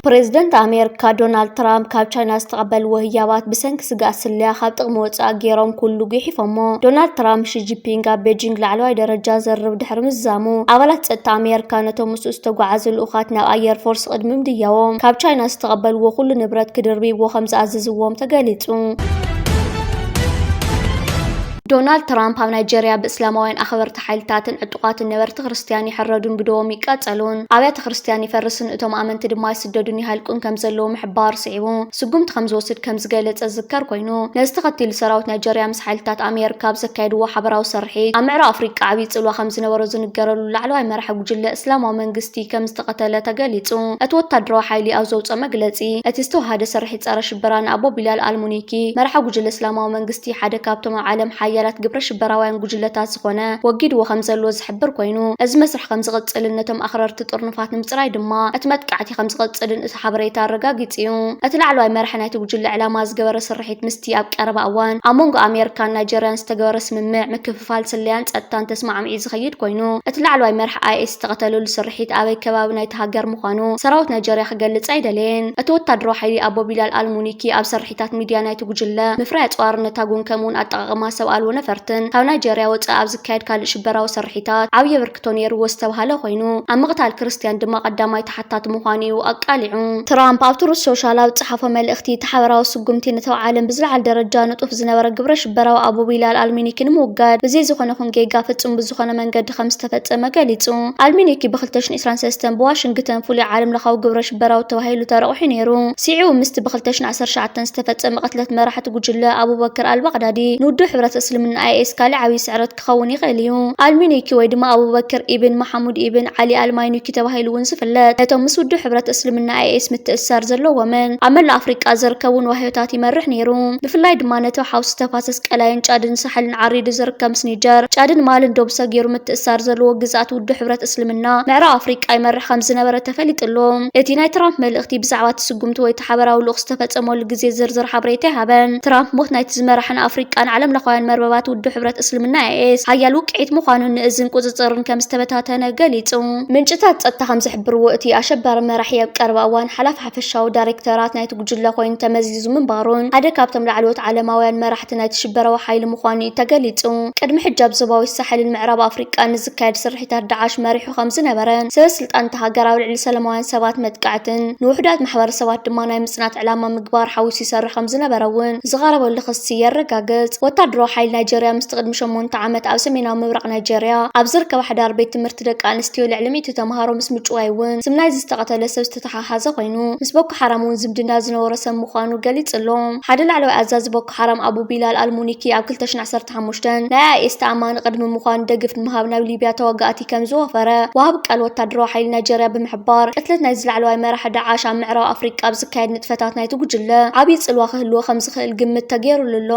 بريزيدنت أمريكا دونالد ترامب كاب تشاينا استقبل وهيابات بسنك سقا سليا خاب تقموص أجيرهم كله جيحي فمو دونالد ترامب شي جي بينغا بيجينغ لعلوي درجة زرب دحر مزامو عبالات ست أمريكا نتومس استقعز الأخاتنا أير فورس قدمم ديوم كاب تشاينا استقبل وكل نبرات كدربي وخمس عززوهم تقاليتو دونالد ترامب ኣብ ናይጀርያ ብእስላማውያን ኣኽበርቲ ሓይልታትን ዕጡቓትን ነበርቲ ክርስቲያን ይሕረዱን ብደቦም ይቃጸሉን ኣብያተ ክርስቲያን ይፈርስን እቶም ኣመንቲ ድማ ይስደዱን ይሃልቁን ከም ዘለዉ ምሕባር ስዒቡ ስጉምቲ ከም ዝወስድ ከም ዝገለጸ ዝዝከር ኮይኑ ነዚ ተኸቲሉ ሰራዊት ናይጀርያ ምስ ሓይልታት ኣሜሪካ ብዘካየድዎ ሓበራዊ ሰርሒት ኣብ ምዕራብ ኣፍሪቃ ዓብዪ ጽልዋ ከም ዝነበሮ ዝንገረሉ ላዕለዋይ መራሒ ጉጅለ እስላማዊ መንግስቲ ከም ዝተቐተለ ተገሊጹ እቲ ወታደራዊ ሓይሊ ኣብ ዘውፅኦ መግለጺ እቲ ዝተዋሃደ ሰርሒት ጸረ ሽበራ ንኣቦ ቢላል ኣልሙኒኪ መራሒ ጉጅለ እስላማዊ መንግስቲ ሓደ ካብቶም ኣብ ዓለም ሓያላት ግብረ ሽበራውያን ጉጅለታት ዝኾነ ወጊድዎ ከም ዘለዎ ዝሕብር ኮይኑ እዚ መስርሕ ከም ዝቕጽልን ነቶም ኣኽረርቲ ጥርንፋት ንምጽራይ ድማ እቲ መጥቃዕቲ ከም ዝቕጽልን እቲ ሓበሬታ ኣረጋጊጹ እዩ እቲ ላዕለዋይ መራሒ ናይቲ ጉጅለ ዕላማ ዝገበረ ስርሒት ምስቲ ኣብ ቀረባ እዋን ኣብ መንጎ ኣሜሪካን ናይጀርያን ዝተገበረ ስምምዕ ምክፍፋል ሰለያን ጸጥታን ተስማዕምዒ ዝኸይድ ኮይኑ እቲ ላዕለዋይ መራሒ ኣይኤስ ዝተቐተለሉ ስርሒት ኣበይ ከባቢ ናይቲ ሃገር ምዃኑ ሰራዊት ናይጀርያ ክገልጽ ኣይደለየን እቲ ወታደራዊ ሓይሊ ኣቦ ቢላል ኣልሙኒኪ ኣብ ስርሒታት ሚድያ ናይቲ ጉጅለ ምፍራይ ኣጽዋርነት ኣጉን ከምኡውን ኣጠቓቕማ ሰብ ኣልቦ ነፈርትን ካብ ናይጀርያ ወጻኢ ኣብ ዝካየድ ካልእ ሽበራዊ ስርሒታት ዓብዪ ኣበርክቶ ነይርዎ ዝተባሃለ ኮይኑ ኣብ ምቕታል ክርስቲያን ድማ ቀዳማይ ተሓታቲ ምዃኑ እዩ ኣቃሊዑ ትራምፕ ኣብ ትሩዝ ሶሻል ኣብ ዝፀሓፎ መልእኽቲ እቲ ሓበራዊ ስጉምቲ ንተባዓለን ብዝለዓለ ደረጃ ንጡፍ ዝነበረ ግብረ ሽበራዊ ኣቦ ቢላል ኣልሙኒኪ ንምውጋድ ብዘይ ዝኾነ ኩንጌጋ ፍጹም ብዝኾነ መንገዲ ከም ዝተፈጸመ ገሊጹ ኣልሙኒኪ ብ2023 ብዋሽንግተን ፍሉይ ዓለም ለኻዊ ግብረ ሽበራዊ ተባሂሉ ተረቑሑ ነይሩ ሲዒቡ ምስቲ ብ2019 ዝተፈጸመ ቅትለት መራሕቲ ጉጅለ አቡበከር አልባግዳዲ ንውድብ ሕብረት እስልምና አይኤስ ካሊ ዓብዪ ስዕረት ክኸውን ይኽእል እዩ ኣልሙኒኪ ወይ ድማ አቡበከር ኢብን መሐሙድ ኢብን ዓሊ አልማይኑኪ ተባሂሉ እውን ዝፍለጥ ነቶም ምስ ውድብ ሕብረት እስልምና አይኤስ ምትእስሳር ዘለዎምን ኣብ መላእ ኣፍሪቃ ዝርከቡን ዋህዮታት ይመርሕ ነይሩ ብፍላይ ድማ ነቲ ሓውሲ ተፋሰስ ቀላይን ጫድን ሳሕልን ዓሪዱ ዝርከብ ምስ ኒጀር ጫድን ማልን ዶብ ሰጊሩ ምትእስሳር ዘለዎ ግዛት ውድብ ሕብረት እስልምና ምዕራብ ኣፍሪቃ ይመርሕ ከም ዝነበረ ተፈሊጥሎ እቲ ናይ ትራምፕ መልእኽቲ ብዛዕባ ትስጉምቲ ወይ ተሓበራዊ ልኡኽ ዝተፈጸመሉ ግዜ ዝርዝር ሓበሬታ ይሃበን ትራምፕ ሞት ናይቲ ዝመራሕን ኣፍሪቃን ዓለም ለኻውያን መርበባት ውድብ ሕብረት እስልምና አይኤስ ሓያል ውቅዒት ምዃኑ ንእዝን ቁፅፅርን ከም ዝተበታተነ ገሊጹ ምንጭታት ጸጥታ ከም ዝሕብርዎ እቲ ኣሸባሪ መራሒ ኣብ ቀረባ እዋን ሓላፊ ሓፈሻዊ ዳይሬክተራት ናይቲ ጉጅለ ኮይኑ ተመዚዙ ምንባሩን ሓደ ካብቶም ላዕለዎት ዓለማውያን መራሕቲ ናይቲ ሽበራዊ ሓይሊ ምዃኑ ተገሊጹ ቅድሚ ሕጃብ ዞባዊ ሳሕልን ምዕራብ ኣፍሪቃ ንዝካየድ ስርሒታት ዳዓሽ መሪሑ ከም ዝነበረን ሰበስልጣን ሃገር ኣብ ልዕሊ ሰላማውያን ሰባት መጥቃዕትን ንውሕዳት ማሕበረሰባት ድማ ናይ ምጽናት ዕላማ ምግባር ሓዊሱ ይሰርሕ ከም ዝነበረ እውን ዝቐረበሉ ክሲ የረጋግጽ ወታደራዊ ሓይሊ ናይጀርያ ምስ ቅድሚ 8 ዓመት ኣብ ሰሜናዊ ምብራቕ ናይጀርያ ኣብ ዝርከብ ሓዳር ቤት ትምህርቲ ደቂ ኣንስትዮ ልዕሊ 100 ተምሃሮ ምስ ምጭዋይ እውን ስምናይ ዝተቐተለ ሰብ ዝተተሓሓዘ ኮይኑ ምስ ቦኮ ሓራም እውን ዝምድና ዝነበረ ሰብ ምዃኑ ገሊጹሎ ሓደ ላዕለዋይ ኣዛዚ ቦኮ ሓራም ኣቡ ቢላል ኣልሙኒኪ ኣብ 2015 ናይ አይኤስ ተኣማኒ ቅድሚ ምዃኑ ደግፍ ንምሃብ ናብ ሊብያ ተዋጋእቲ ከም ዝወፈረ ወሃብ ቃል ወታደራዊ ሓይሊ ናይጀርያ ብምሕባር ቅትለት ናይ ዝላዕለዋይ መራሒ ዳዓሽ ኣብ ምዕራብ ኣፍሪቃ ኣብ ዝካየድ ንጥፈታት ናይቲ ጉጅለ ዓብዪ ጽልዋ ክህልዎ ከም ዝኽእል ግምት ተገይሩሉ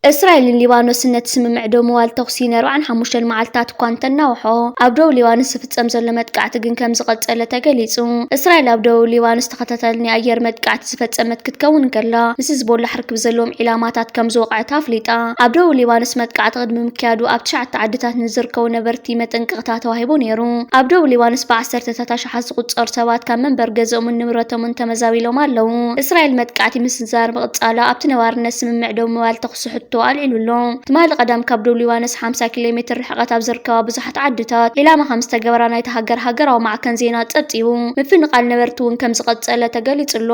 እስራኤልን ሊባኖስን ነቲ ስምምዕ ደው ምባል ተኹሲ ን45 መዓልትታት እኳ እንተናውሖ ኣብ ደቡብ ሊባኖስ ዝፍጸም ዘሎ መጥቃዕቲ ግን ከም ዝቐጸለ ተገሊጹ እስራኤል ኣብ ደቡብ ሊባኖስ ተኸታታሊ ናይ ኣየር መጥቃዕቲ ዝፈጸመት ክትከውን ከላ ምስ ዝበላሕ ርክብ ዘለዎም ዒላማታት ከም ዝወቕዐት ኣፍሊጣ ኣብ ደቡብ ሊባኖስ መጥቃዕቲ ቅድሚ ምክያዱ ኣብ 9 ዓድታት ንዝርከቡ ነበርቲ መጠንቀቕታ ተዋሂቡ ነይሩ ኣብ ደቡብ ሊባኖስ ብዓሰርተታት ኣሽሓት ዝቑጸሩ ሰባት ካብ መንበር ገዝኦምን ንብረቶምን ተመዛቢሎም ኣለዉ እስራኤል መጥቃዕቲ ምስንዛር ምቕጻላ ኣብቲ ነባርነት ስምምዕ ደው ምባል ተኹሲ አልዒሉሎ ትማሊ ቀዳም ካብ ደቡብ ሊባኖስ 50 ኪሎ ሜትር ርሕቀት ኣብ ዝርከባ ብዙሓት ዓድታት ኢላማ ከም ዝተገበራ ናይቲ ሃገራዊ ማዕከን ዜና ጸብጺቡ ምፍንቓል ነበርቲ እውን ከም ዝቐጸለ ተገሊጹሎ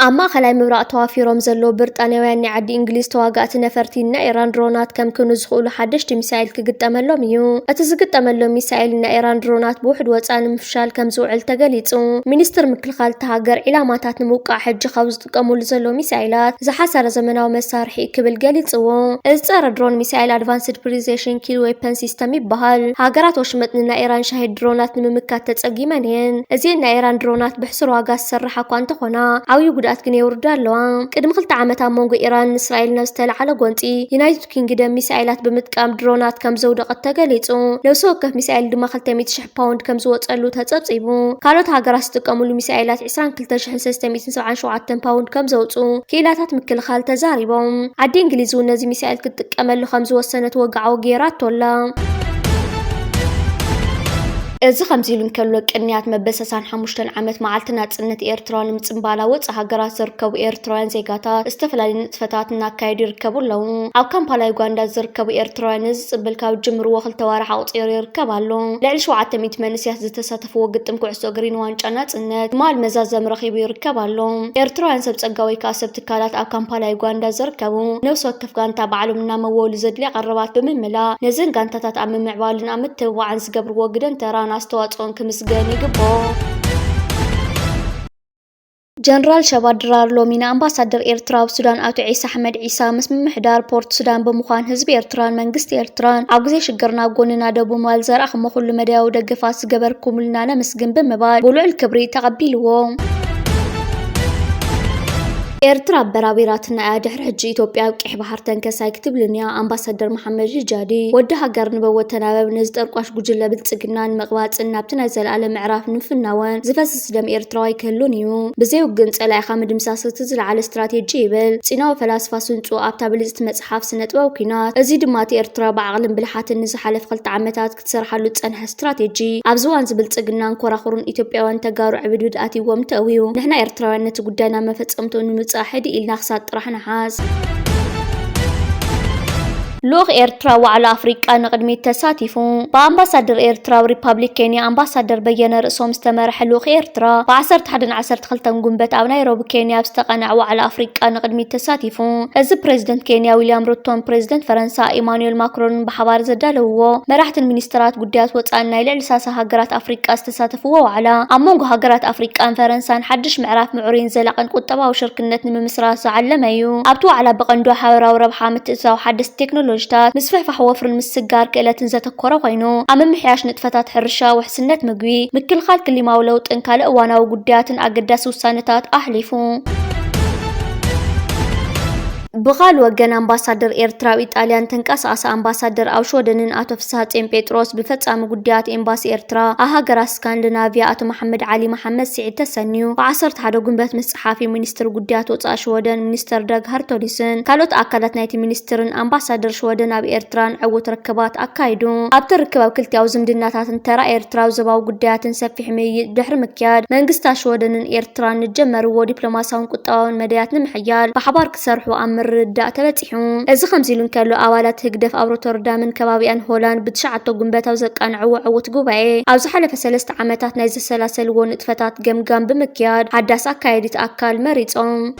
ኣብ ማእኸላይ ምብራቕ ተዋፊሮም ዘለዉ ብሪጣንያውያን ናይ ዓዲ እንግሊዝ ተዋጋእቲ ነፈርቲ ንኢራን ድሮናት ከም ክኑ ዝኽእሉ ሓደሽቲ ሚሳኤል ክግጠመሎም እዩ እቲ ዝግጠመሎም ሚሳኤል ንኢራን ድሮናት ብውሕድ ወፃኢ ንምፍሻል ከም ዝውዕል ተገሊጹ ሚኒስትር ምክልኻል እቲ ሃገር ዒላማታት ንምውቃዕ ሕጂ ካብ ዝጥቀሙሉ ዘለዉ ሚሳኤላት ዝሓሰረ ዘመናዊ መሳርሒ ክብል ገሊጽዎ እዚ ጸረ ድሮን ሚሳኤል ኣድቫንስድ ፕሪሲሽን ኪል ዌፐን ሲስተም ይበሃል ሃገራት ወሽመጥ ናይ ኢራን ሻሂድ ድሮናት ንምምካት ተጸጊመን እየን እዚአን ናይ ኢራን ድሮናት ብሕሱር ዋጋ ዝሰርሓ እኳ እንተኾና ዓብዪ ጉድኣት ግን የውርዳ ኣለዋ ቅድሚ 2 ዓመታት መንጎ ኢራን እስራኤል ናብ ዝተለዓለ ጎንፂ ዩናይትድ ኪንግደም ሚሳኤላት ብምጥቃም ድሮናት ከም ዘውደቐት ተገሊጹ ነፍሲ ወከፍ ሚሳኤል ድማ 200,000 ፓውንድ ከም ዝወጸሉ ተጸብጺቡ ካልኦት ሃገራት ዝጥቀሙሉ ሚሳኤላት 22,377 ፓውንድ ከም ዘውጹ ክኢላታት ምክልኻል ተዛሪቦም ዓዲ እንግሊዝ እውን ነዚ ሚሳኤል ክትጥቀመሉ ከም ዝወሰነት ወግዓዊ ገይራቶላ እዚ ከምዚሉን ከሎ ቅንያት መበሰሳን 5 ዓመት መዓልቲ ናጽነት ኤርትራን ምጽምባላ ወጽ ሃገራት ዝርከቡ ኤርትራውያን ዜጋታት ዝተፈላለዩ ንጥፈታት እናካየዱ ይርከቡ ኣለዉ። ኣብ ካምፓላ ዩጋንዳ ዝርከቡ ኤርትራውያን እዚ ጽምብል ካብ ጅምርዎ 2 ወርሕ ኣቁጺሩ ይርከብ ኣሎ። ልዕሊ 700 መንእሰያት ዝተሳተፍዎ ግጥም ኩዕሶ እግሪ ንዋንጫ ናጽነት ማል መዛዘም ረኺቡ ይርከብ ኣሎ። ኤርትራውያን ሰብ ጸጋ ወይ ከዓ ሰብ ትካላት ኣብ ካምፓላ ዩጋንዳ ዝርከቡ ነፍሲ ወከፍ ጋንታ ባዕሎም እናመወሉ ዘድልያ ቀረባት ብምምላእ ነዘን ጋንታታት ኣብ ምምዕባልን ኣብ ምትብባዕን ዝገብርዎ ግደን ተራን አስተዋጽኦን ክምስገን ይግባእ። ጀነራል ሸባድ ድራር ሎሚና አምባሳደር ኤርትራ በሱዳን አቶ ዒሳ አሕመድ ዒሳ ምስ ምምሕዳር ፖርት ሱዳን ብምዃን ህዝቢ ኤርትራን መንግስቲ ኤርትራን ኣብ ግዜ ሽግርና ጎንና ደቡ ማል ዘርአ ከመኹሉ መድያዊ ደገፋት ዝገበርኩምልና ነመስግን ብምባል ብልዑል ክብሪ ተቐቢልዎ። ኤርትራ በራቢራትና ድሕሪ ሕጂ ኢትዮጵያ ቅሕ ባህር ተንከሳይ ክትብልንያ አምባሳደር መሐመድ ሂጃዲ ወዲ ሃገር ንበወተናበብ ንዝጠርቋሽ ጉጅለ ብልጽግናን መቕባጽን ናብቲ ናይ ዘለኣለም ምዕራፍ ንፍናወን ዝፈስስ ደም ኤርትራዊ ክህሉን እዩ ብዘይ ውግን ጸላኢኻ ምድምሳስ እቲ ዝለዓለ ስትራቴጂ ይብል ጺናዊ ፈላስፋ ስንጹ ኣብታ ብልጽቲ መጽሓፍ ስነ-ጥበብ ኩናት እዚ ድማ እቲ ኤርትራ ብዓቕልን ብልሓትን ንዝሓለፈ 2 ዓመታት ክትሰርሓሉ ጸንሐ ስትራቴጂ ኣብ ዝዋን ዝብልጽግናን ኮራኹሩን ኢትዮጵያውያን ተጋሩ ዕብድብድ ኣትይዎም ተእውዩ ንሕና ኤርትራውያን ነቲ ጉዳይና መፈጸምቱ صاحدي إلنا خسات طرح نحاس لوغ إيرترا وعلى أفريقيا نقدمي تساتيفون بأمباسادر إيرترا وريبابليك كينيا أمباسادر بيّن رئيسهم استمرح لوغ إيرترا بعصرت حدن عصرت خلطن قنبت أو نيروبي كينيا بستقنع وعلى أفريقيا نقدمي تساتيفون إز بريزيدنت كينيا ويليام روتون بريزيدنت فرنسا إيمانويل ماكرون بحبار زدالوه مراحة المينسترات قديات وطقنا إلى لساسة هاجرات أفريقيا استساتفوه وعلى أمونغ هاجرات أفريقيا فرنسا حدش معراف معورين زلقن قطبا وشركنت نممسراس علميو أبتو على بقندو حاورا وربحا متأساو حدث تكنولوجي مسفح وفر المسجار كإلة زتكورة وينو أمام محياش نتفتات حرشة وحسنات مقوي مكل خالك اللي مولوت إن كان أوانا وقديات أقداس وسانتات أحلفون بغال وجن أمباسادر إيرترا وإيطاليان تنقص أمباسادر أو شودنن أتو فسات إم بيتروس بفتح قديات إمباسي إيرترا أهاجر اسكندنافيا أتو محمد علي محمد سعيد تسنيو وعصرت حدا جنبات مصحافي مينستر قديات وطا شودن مينستر داغ هارتوليسن كالوت أكلت نايتي مينسترن أمباسادر شودن أب إيرتران عوت ركبات أكايدو أبتر ركبا وكلتي أو زمدناتات ترى إيرترا وزباو قديات سفي حمي دحر مكياد منقستا شودنن إيرتران نتجمر ودبلوماساون قطاون مديات نمحيال بحبار كسرحو أمر رداء تبتحون إذا خمسيلون كالو أوالات هقدف أو روتردام كبابيان هولان بتشعطو قنبات أو زكان عوت قوبعي أو زحلف 3 عامات نايز السلاسل ونتفتات قم بمكياد عداس أكايدت أكال مريضهم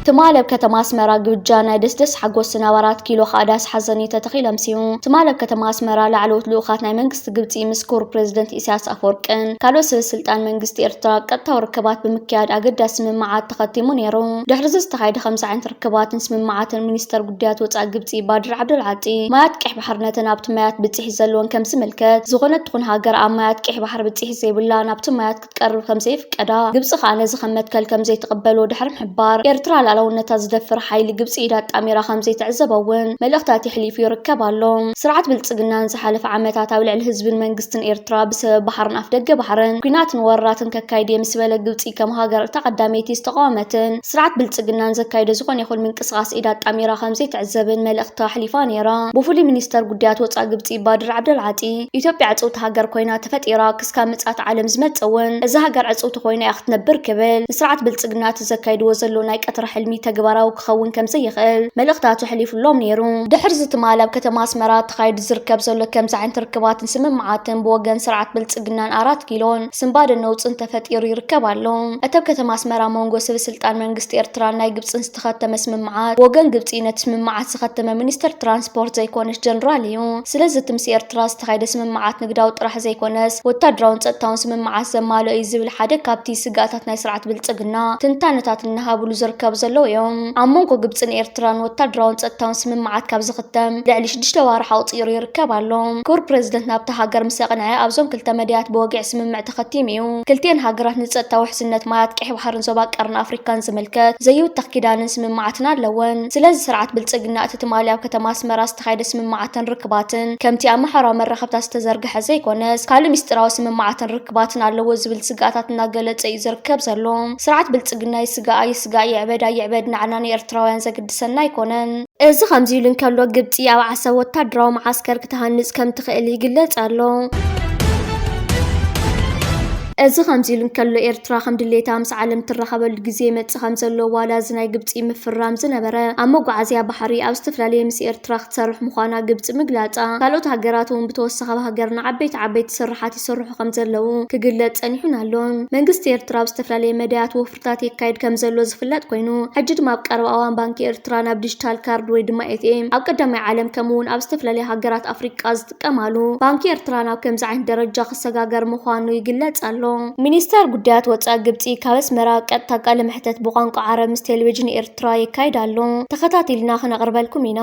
تمالب كتما اسمرا جوجانا دس حقوس سنوارات كيلو خاداس حزني تتخيل امسيون تمالب كتما اسمرا لعلوت لوخات ناي منغست قبطي مسكور بريزيدنت إساس أفورقن كالو سلطان منغست إيرترا قطع وركبات بمكياد أقداس سممعات تخطيمو نيرو دحرزز تخايد 5 عين ركبات سممعات المينستر قديات وصا قبطي بادر عبد العاطي مايات قح بحرنتن نابت مايات بتصيح زلون كم سملكت زغنت تكون هاجر مايات قح بحر بتصيح زيبلا نابت مايات كتقرب 5 فقدا قبص خانه زخمت كلكم زي تقبلوا دحر محبار إيرترا لو نتا زدفر حيل قبص إيدات أميرا 5 تعزبون ملغتات يحليف يركبالهم سرعة بلصقنان زحالف عامتات أولع الحزب المنقستن إيرترا بسبب بحرن أفدق بحرن كينات نوراتن ككايدي مسبلة قبصي كم هاجر تقدميتي استقامتن سرعة بلصقنان زكايد زخون يخل من قصاص إيدات أميرا 5 تعزبن ملغتا حليفان يرا بوفولي منستر قديات وصا قبصي بادر عبد العاطي إثيوبيا عصوت هاجر كوينا تفت إيراك كامصات عالم زمتصون إذا هاجر عصوت خوينا أخت نبر كبل سرعة بلصقنات زكايد وزلو نايك أطر حلمي تجبراو كخون كم زيخل ملغتات حليف اللوم نيرو دحرزت مالب كتما اسمرات خايد زركب زلو كم زعين تركبات سممعاتن بوغن سرعة بلصقنان 4 كيلون سنباد النوصن تفطير يركبالهم اتب كتما اسمرا مونغو سب سلطان منغست إيرترا ناي قبصن استختم سممعات وغن قبصينت سممعات استختم منستر ترانسبورت زيكونش جنراليو سلازه تمسي إيرترا استخايد سممعات نقداو طرح زيكونس وتادراون صطاون سممعات زمالو يزبل حدا كابتي سغاتات ناي سرعة بلصقنا تنتانتات النهابلو زركب زلو يوم عمونكو قبصن إيرتران وتادراون صطاون سممعات كاب زختم لعلي 6 وارح أوطير يركبالهم كور بريزيدنت نابتا هاجر مسقنع أبزوم كلتا مديات بوقع سممع تختيميو كلتين هاجرات نتصطا وحسنت مايات قح بحرن زوباك قرن أفريكان زملكت زيو التخكيدان سممعاتنا لون سلاز سرعة بلصقنا تتماليا وكتما اسمرا استخايد سممعاتن ركباتن كمتي أما حرام الرخبتا استزرقح زيكونس كالو مستراو سممعاتن ركباتن على وزبل سقاتاتنا قلت زي زركب زلوم سرعة بلصقنا يسقا يعبدا ከይዕበድ ንዓና ንኤርትራውያን ዘገድሰና ኣይኮነን እዚ ከምዚ ኢሉ እንከሎ ግብፂ ኣብ ዓሰብ ወታደራዊ ማዓስከር ክትሃንጽ ከም ትኽእል ይግለጽ ኣሎ እዚ ከምዚ ኢሉ እንከሎ ኤርትራ ከም ድሌታ ምስ ዓለም ትራኸበሉ ግዜ መጽእ ከም ዘሎ ዋላ እዚ ናይ ግብፂ ምፍራም ዝነበረ ኣብ መጓዓዝያ ባሕሪ ኣብ ዝተፈላለየ ምስ ኤርትራ ክትሰርሕ ምዃና ግብፂ ምግላጻ ካልኦት ሃገራት እውን ብተወሳኺ ኣብ ሃገርና ዓበይቲ ስራሓት ይሰርሑ ከም ዘለዉ ክግለጽ ጸኒሑን ኣሎ መንግስቲ ኤርትራ ኣብ ዝተፈላለየ መዳያት ወፍርታት የካይድ ከም ዘሎ ዝፍለጥ ኮይኑ ሕጂ ድማ ኣብ ቀረባ እዋን ባንኪ ኤርትራ ናብ ዲጂታል ካርድ ወይ ድማ ኤቲኤም ኣብ ቀዳማይ ዓለም ከምኡውን ኣብ ዝተፈላለየ ሃገራት ኣፍሪቃ ዝጥቀማሉ ባንኪ ኤርትራ ናብ ከምዚ ዓይነት ደረጃ ክሰጋገር ምዃኑ ይግለጽ ኣሎ ሚኒስተር ጉዳያት ወጻኢ ግብፂ ካብ ኣስመራ ቀጥታ ቃለ መሕተት ብቋንቋ ዓረብ ምስ ቴሌቪዥን ኤርትራ የካይድ ኣሎ ተኸታቲልና ክነቕርበልኩም ኢና